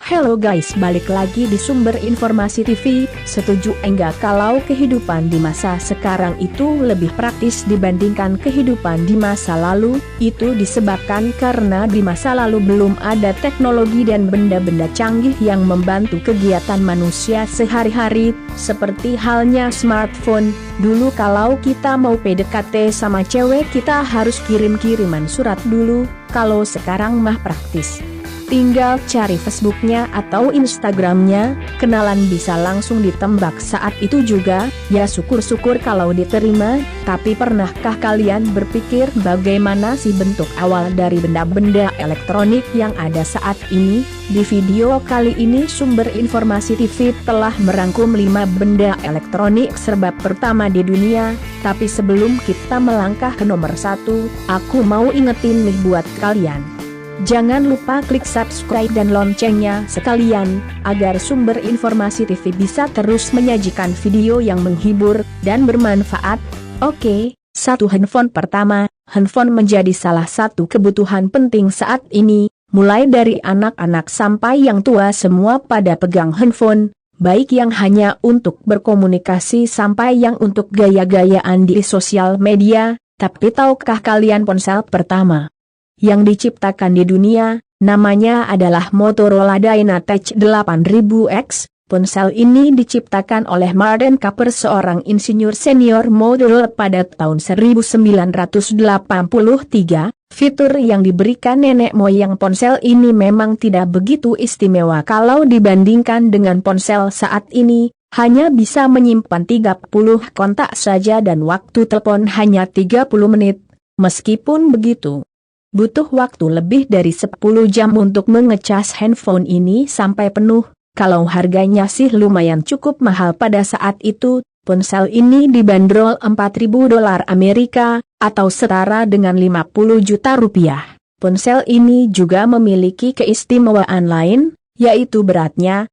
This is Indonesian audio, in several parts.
Halo guys, balik lagi di Sumber Informasi TV. Setuju enggak kalau kehidupan di masa sekarang itu lebih praktis dibandingkan kehidupan di masa lalu? Itu disebabkan karena di masa lalu belum ada teknologi dan benda-benda canggih yang membantu kegiatan manusia sehari-hari, seperti halnya smartphone. Dulu kalau kita mau PDKT sama cewek kita harus kirim-kiriman surat dulu, kalau sekarang mah praktis. Tinggal cari Facebooknya atau Instagramnya, kenalan bisa langsung ditembak saat itu juga. Ya syukur-syukur kalau diterima. Tapi pernahkah kalian berpikir bagaimana sih bentuk awal dari benda-benda elektronik yang ada saat ini? Di video kali ini Sumber Informasi TV telah merangkum 5 benda elektronik serba pertama di dunia. Tapi sebelum kita melangkah ke nomor 1, aku mau ingetin nih buat kalian. Jangan lupa klik subscribe dan loncengnya sekalian, agar Sumber Informasi TV bisa terus menyajikan video yang menghibur dan bermanfaat. Oke, handphone pertama. Handphone menjadi salah satu kebutuhan penting saat ini, mulai dari anak-anak sampai yang tua semua pada pegang handphone, baik yang hanya untuk berkomunikasi sampai yang untuk gaya-gayaan di sosial media. Tapi tahukah kalian ponsel pertama yang diciptakan di dunia, namanya adalah Motorola Dynatech 8000X. Ponsel ini diciptakan oleh Martin Cooper, seorang insinyur senior Motorola pada tahun 1983. Fitur yang diberikan nenek moyang ponsel ini memang tidak begitu istimewa kalau dibandingkan dengan ponsel saat ini, hanya bisa menyimpan 30 kontak saja dan waktu telepon hanya 30 menit. Meskipun begitu, butuh waktu lebih dari 10 jam untuk mengecas handphone ini sampai penuh. Kalau harganya sih lumayan cukup mahal pada saat itu. Ponsel ini dibanderol $4.000 Amerika, atau setara dengan 50 juta rupiah. Ponsel ini juga memiliki keistimewaan lain, yaitu beratnya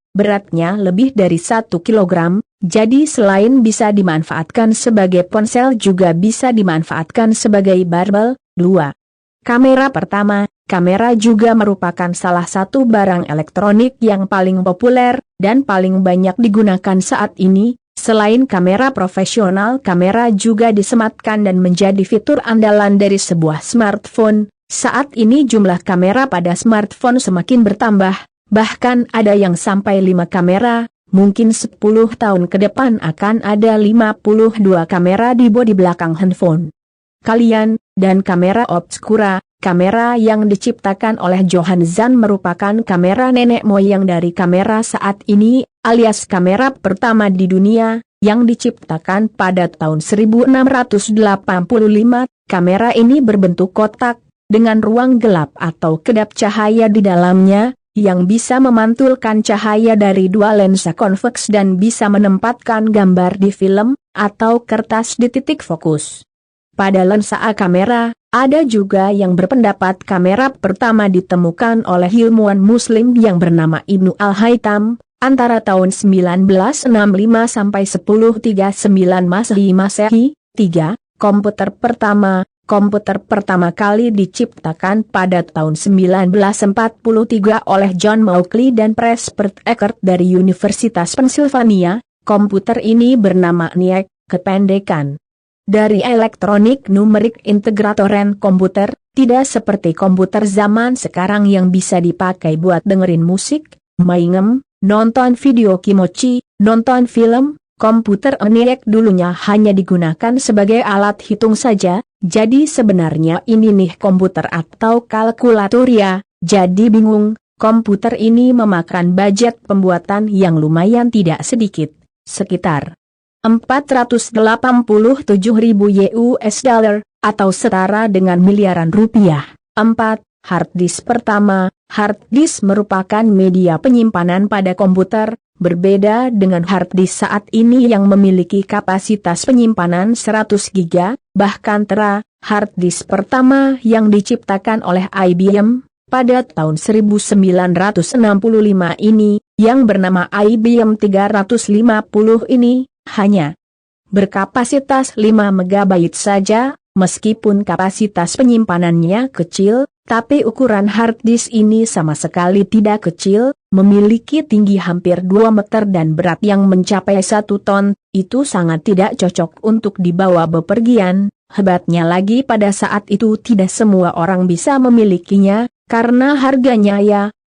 lebih dari 1 kilogram. Jadi selain bisa dimanfaatkan sebagai ponsel juga bisa dimanfaatkan sebagai barbel. 2. Kamera pertama. Kamera juga merupakan salah satu barang elektronik yang paling populer dan paling banyak digunakan saat ini. Selain kamera profesional, kamera juga disematkan dan menjadi fitur andalan dari sebuah smartphone. Saat ini jumlah kamera pada smartphone semakin bertambah, bahkan ada yang sampai 5 kamera. Mungkin 10 tahun ke depan akan ada 52 kamera di bodi belakang handphone kalian. Dan kamera obscura, kamera yang diciptakan oleh Johann Zahn merupakan kamera nenek moyang dari kamera saat ini, alias kamera pertama di dunia, yang diciptakan pada tahun 1685. Kamera ini berbentuk kotak, dengan ruang gelap atau kedap cahaya di dalamnya, yang bisa memantulkan cahaya dari 2 lensa konveks dan bisa menempatkan gambar di film atau kertas di titik fokus. Pada lensa A kamera, ada juga yang berpendapat kamera pertama ditemukan oleh ilmuwan muslim yang bernama Ibnu Al-Haytham, antara tahun 1965 sampai 1039 Masehi. 3. Komputer pertama. Komputer pertama kali diciptakan pada tahun 1943 oleh John Mauchly dan Prescott Eckert dari Universitas Pennsylvania. Komputer ini bernama ENIAC, kependekan dari Electronic Numeric Integrated Computer. Tidak seperti komputer zaman sekarang yang bisa dipakai buat dengerin musik, main game, nonton video kimochi, nonton film. Komputer ENIAC dulunya hanya digunakan sebagai alat hitung saja. Jadi sebenarnya ini nih komputer atau kalkulator ya. Jadi bingung. Komputer ini memakan budget pembuatan yang lumayan tidak sedikit, sekitar $487.000 atau setara dengan miliaran rupiah. 4. Hard disk pertama. Hard disk merupakan media penyimpanan pada komputer, berbeda dengan hard disk saat ini yang memiliki kapasitas penyimpanan 100 GB, bahkan tera. Hard disk pertama yang diciptakan oleh IBM pada tahun 1965 ini, yang bernama IBM 350 ini, hanya berkapasitas 5 MB saja. Meskipun kapasitas penyimpanannya kecil, tapi ukuran hard disk ini sama sekali tidak kecil, memiliki tinggi hampir 2 meter dan berat yang mencapai 1 ton, itu sangat tidak cocok untuk dibawa bepergian. Hebatnya lagi pada saat itu tidak semua orang bisa memilikinya, karena harganya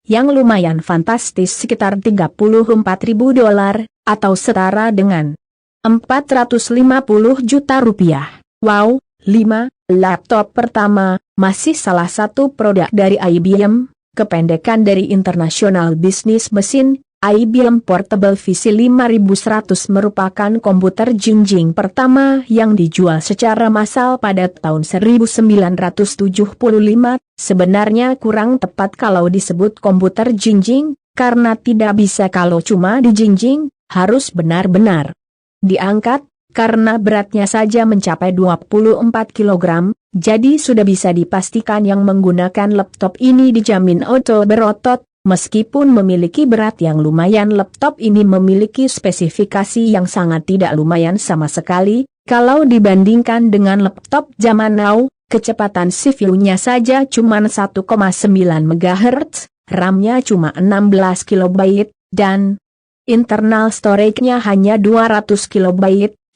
yang lumayan fantastis sekitar $34.000, atau setara dengan 450 juta rupiah. Wow, 5, laptop pertama, masih salah satu produk dari IBM, kependekan dari International Business Machine. IBM Portable VC 5100 merupakan komputer jinjing pertama yang dijual secara massal pada tahun 1975. Sebenarnya kurang tepat kalau disebut komputer jinjing, karena tidak bisa kalau cuma dijinjing, harus benar-benar diangkat, karena beratnya saja mencapai 24 kg, jadi sudah bisa dipastikan yang menggunakan laptop ini dijamin auto berotot. Meskipun memiliki berat yang lumayan, laptop ini memiliki spesifikasi yang sangat tidak lumayan sama sekali, kalau dibandingkan dengan laptop zaman now. Kecepatan CPU-nya saja cuma 1,9 MHz, RAM-nya cuma 16 KB, dan internal storage-nya hanya 200 KB,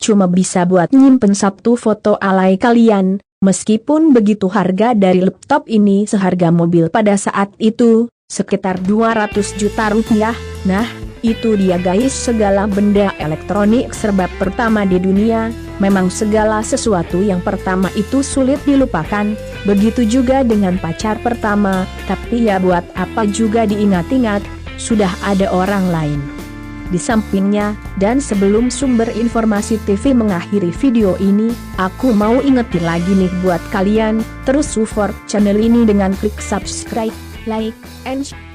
cuma bisa buat nyimpen 1 foto alay kalian. Meskipun begitu, harga dari laptop ini seharga mobil pada saat itu, sekitar 200 juta rupiah. Nah, itu dia guys, segala benda elektronik serba pertama di dunia. Memang segala sesuatu yang pertama itu sulit dilupakan, begitu juga dengan pacar pertama, tapi ya buat apa juga diingat-ingat, sudah ada orang lain di sampingnya. Dan sebelum Sumber Informasi TV mengakhiri video ini, aku mau ingetin lagi nih buat kalian, terus support channel ini dengan klik subscribe, like, and share.